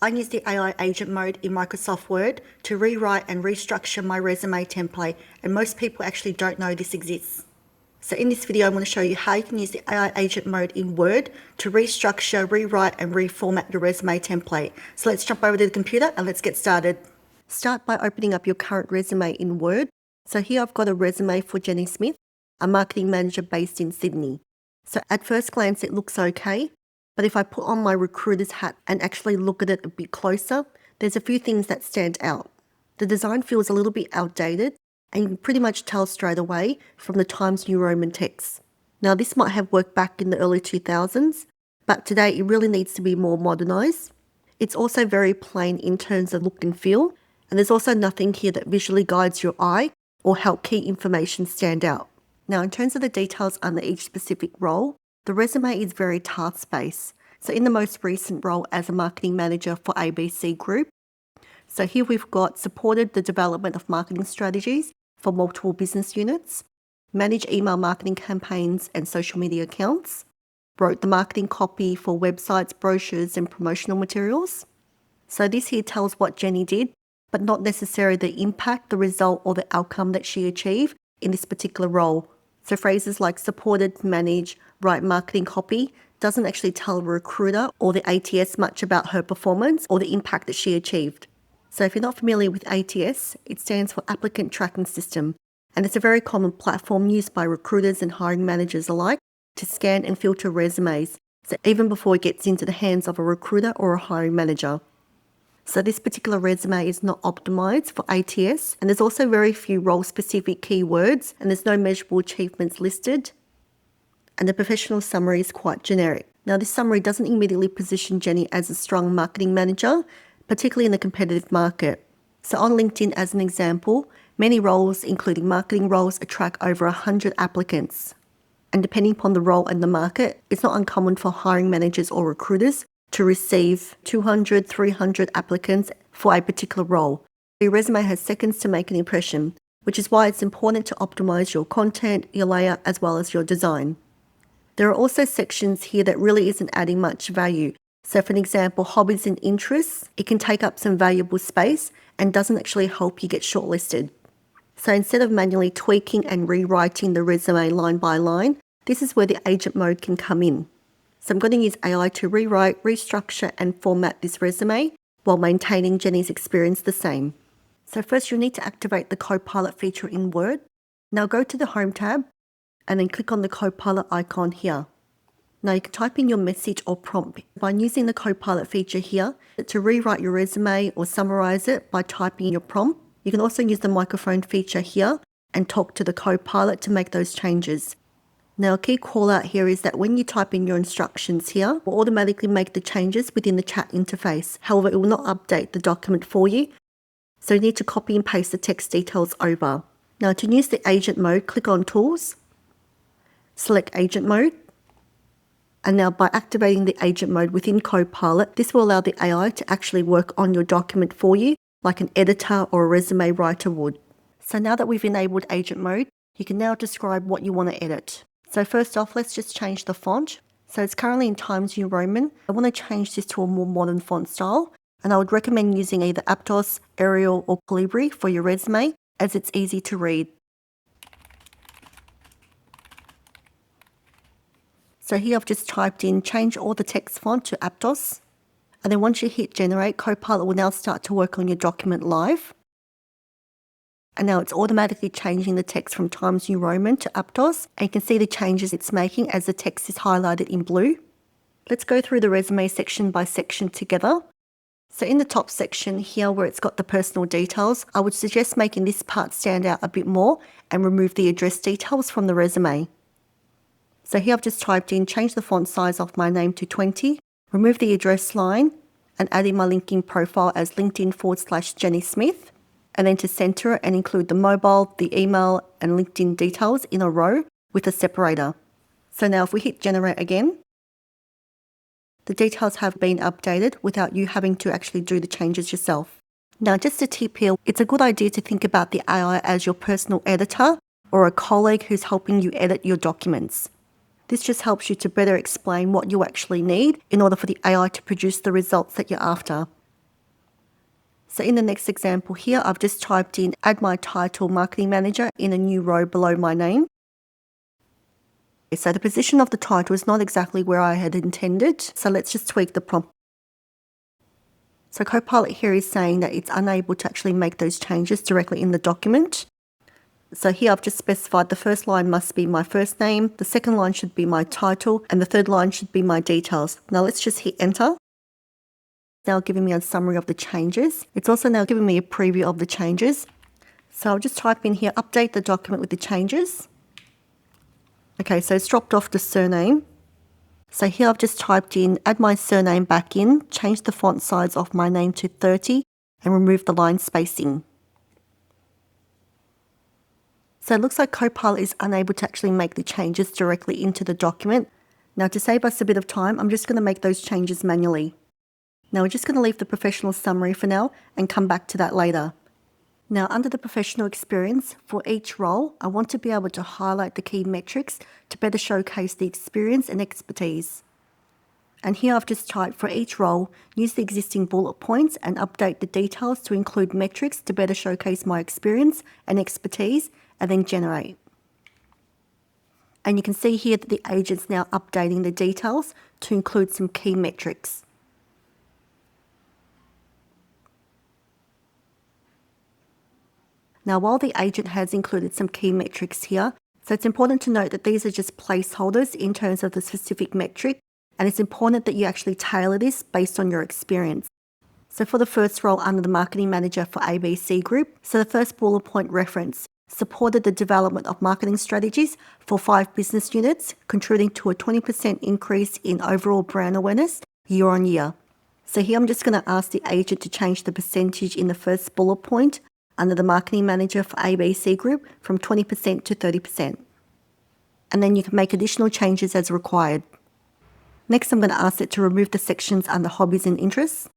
I use the AI agent mode in Microsoft Word to rewrite and restructure my resume template, and most people actually don't know this exists. So in this video, I'm going to show you how you can use the AI agent mode in Word to restructure, rewrite, and reformat your resume template. So let's jump over to the computer and let's get started. Start by opening up your current resume in Word. So here I've got a resume for Jenny Smith, a marketing manager based in Sydney. So at first glance, it looks okay. But if I put on my recruiter's hat and actually look at it a bit closer, there's a few things that stand out. The design feels a little bit outdated, and you can pretty much tell straight away from the Times New Roman text. Now this might have worked back in the early 2000s, but today it really needs to be more modernised. It's also very plain in terms of look and feel, and there's also nothing here that visually guides your eye or help key information stand out. Now in terms of the details under each specific role, the resume is very task-based. So in the most recent role as a marketing manager for ABC Group, so here we've got supported the development of marketing strategies for multiple business units, managed email marketing campaigns and social media accounts, wrote the marketing copy for websites, brochures and promotional materials. So this here tells what Jenny did, but not necessarily the impact, the result or the outcome that she achieved in this particular role. So phrases like supported, manage, write marketing copy doesn't actually tell a recruiter or the ATS much about her performance or the impact that she achieved. So if you're not familiar with ATS, it stands for Applicant Tracking System, and it's a very common platform used by recruiters and hiring managers alike to scan and filter resumes, so even before it gets into the hands of a recruiter or a hiring manager. So this particular resume is not optimized for ATS, and there's also very few role-specific keywords, and there's no measurable achievements listed, and the professional summary is quite generic. Now this summary doesn't immediately position Jenny as a strong marketing manager, particularly in the competitive market. So on LinkedIn as an example, many roles, including marketing roles, attract over 100 applicants. And depending upon the role and the market, it's not uncommon for hiring managers or recruiters to receive 200, 300 applicants for a particular role. Your resume has seconds to make an impression, which is why it's important to optimize your content, your layout, as well as your design. There are also sections here that really isn't adding much value. So for an example, hobbies and interests, it can take up some valuable space and doesn't actually help you get shortlisted. So instead of manually tweaking and rewriting the resume line by line, this is where the agent mode can come in. So I'm going to use AI to rewrite, restructure and format this resume while maintaining Jenny's experience the same. So first you'll need to activate the Copilot feature in Word. Now go to the Home tab and then click on the Copilot icon here. Now you can type in your message or prompt by using the Copilot feature here to rewrite your resume or summarize it by typing in your prompt. You can also use the microphone feature here and talk to the Copilot to make those changes. Now a key call out here is that when you type in your instructions here, it will automatically make the changes within the chat interface. However, it will not update the document for you. So you need to copy and paste the text details over. Now to use the agent mode, click on Tools, select Agent Mode. And now by activating the agent mode within Copilot, this will allow the AI to actually work on your document for you like an editor or a resume writer would. So now that we've enabled agent mode, you can now describe what you want to edit. So first off, let's just change the font. So it's currently in Times New Roman. I want to change this to a more modern font style, and I would recommend using either Aptos, Arial or Calibri for your resume as it's easy to read. So here I've just typed in change all the text font to Aptos, and then once you hit generate, Copilot will now start to work on your document live. And now it's automatically changing the text from Times New Roman to Aptos, and you can see the changes it's making as the text is highlighted in blue. Let's go through the resume section by section together. So in the top section here where it's got the personal details, I would suggest making this part stand out a bit more and remove the address details from the resume. So here I've just typed in change the font size of my name to 20, remove the address line and add in my LinkedIn profile as LinkedIn/Jenny Smith. And then to center it and include the mobile, the email and LinkedIn details in a row with a separator. So now if we hit generate again, the details have been updated without you having to actually do the changes yourself. Now just a tip here, it's a good idea to think about the AI as your personal editor or a colleague who's helping you edit your documents. This just helps you to better explain what you actually need in order for the AI to produce the results that you're after. So in the next example here, I've just typed in add my title marketing manager in a new row below my name. So the position of the title is not exactly where I had intended. So let's just tweak the prompt. So Copilot here is saying that it's unable to actually make those changes directly in the document. So here I've just specified the first line must be my first name, the second line should be my title, and the third line should be my details. Now let's just hit enter. Now giving me a summary of the changes. It's also now giving me a preview of the changes. So I'll just type in here, update the document with the changes. Okay, so it's dropped off the surname. So here I've just typed in, add my surname back in, change the font size of my name to 30, and remove the line spacing. So it looks like Copilot is unable to actually make the changes directly into the document. Now to save us a bit of time, I'm just going to make those changes manually. Now we're just going to leave the professional summary for now and come back to that later. Now under the professional experience, for each role, I want to be able to highlight the key metrics to better showcase the experience and expertise. And here I've just typed for each role, use the existing bullet points and update the details to include metrics to better showcase my experience and expertise, and then generate. And you can see here that the agent's now updating the details to include some key metrics. Now, while the agent has included some key metrics here, so it's important to note that these are just placeholders in terms of the specific metric, and it's important that you actually tailor this based on your experience. So for the first role under the marketing manager for ABC Group, so the first bullet point reference supported the development of marketing strategies for 5 business units, contributing to a 20% increase in overall brand awareness year on year. So here I'm just going to ask the agent to change the percentage in the first bullet point under the marketing manager for ABC Group from 20% to 30%. And then you can make additional changes as required. Next, I'm going to ask it to remove the sections under hobbies and interests.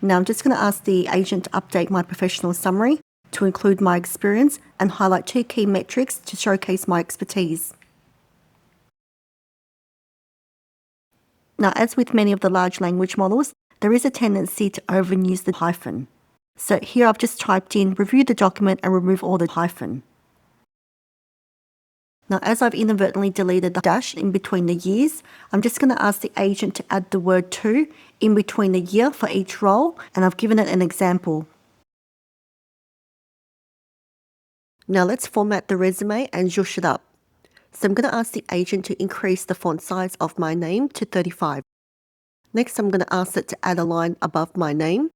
Now I'm just going to ask the agent to update my professional summary to include my experience and highlight 2 key metrics to showcase my expertise. Now, as with many of the large language models, there is a tendency to overuse the hyphen. So here I've just typed in, review the document and remove all the hyphen. Now, as I've inadvertently deleted the dash in between the years, I'm just going to ask the agent to add the word to in between the year for each role, and I've given it an example. Now let's format the resume and zhoosh it up. So I'm going to ask the agent to increase the font size of my name to 35. Next, I'm going to ask it to add a line above my name.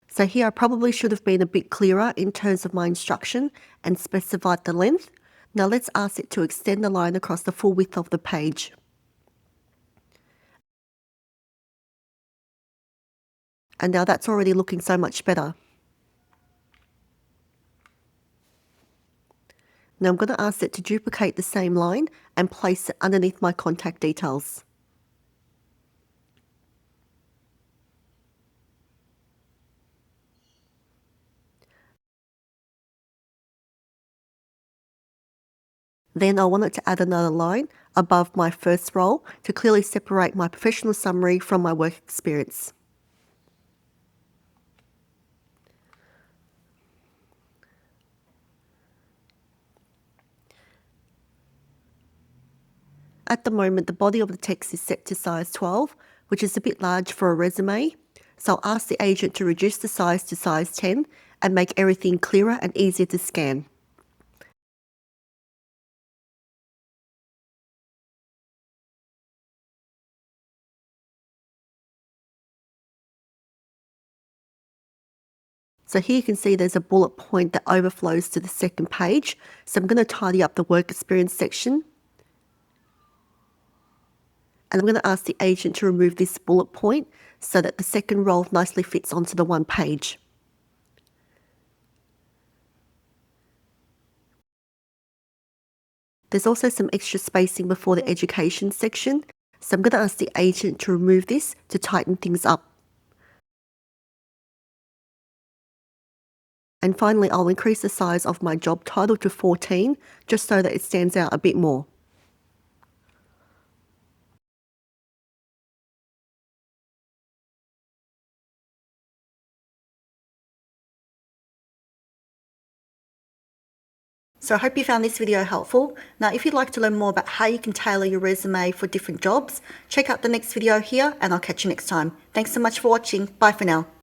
So here I probably should have been a bit clearer in terms of my instruction and specified the length. Now let's ask it to extend the line across the full width of the page. And now that's already looking so much better. Now I'm going to ask it to duplicate the same line and place it underneath my contact details. Then I want it to add another line above my first role to clearly separate my professional summary from my work experience. At the moment, the body of the text is set to size 12, which is a bit large for a resume. So I'll ask the agent to reduce the size to size 10 and make everything clearer and easier to scan. So here you can see there's a bullet point that overflows to the second page. So I'm going to tidy up the work experience section. And I'm going to ask the agent to remove this bullet point so that the second role nicely fits onto the one page. There's also some extra spacing before the education section. So I'm going to ask the agent to remove this to tighten things up. And finally, I'll increase the size of my job title to 14, just so that it stands out a bit more. So I hope you found this video helpful. Now, if you'd like to learn more about how you can tailor your resume for different jobs, check out the next video here and I'll catch you next time. Thanks so much for watching. Bye for now.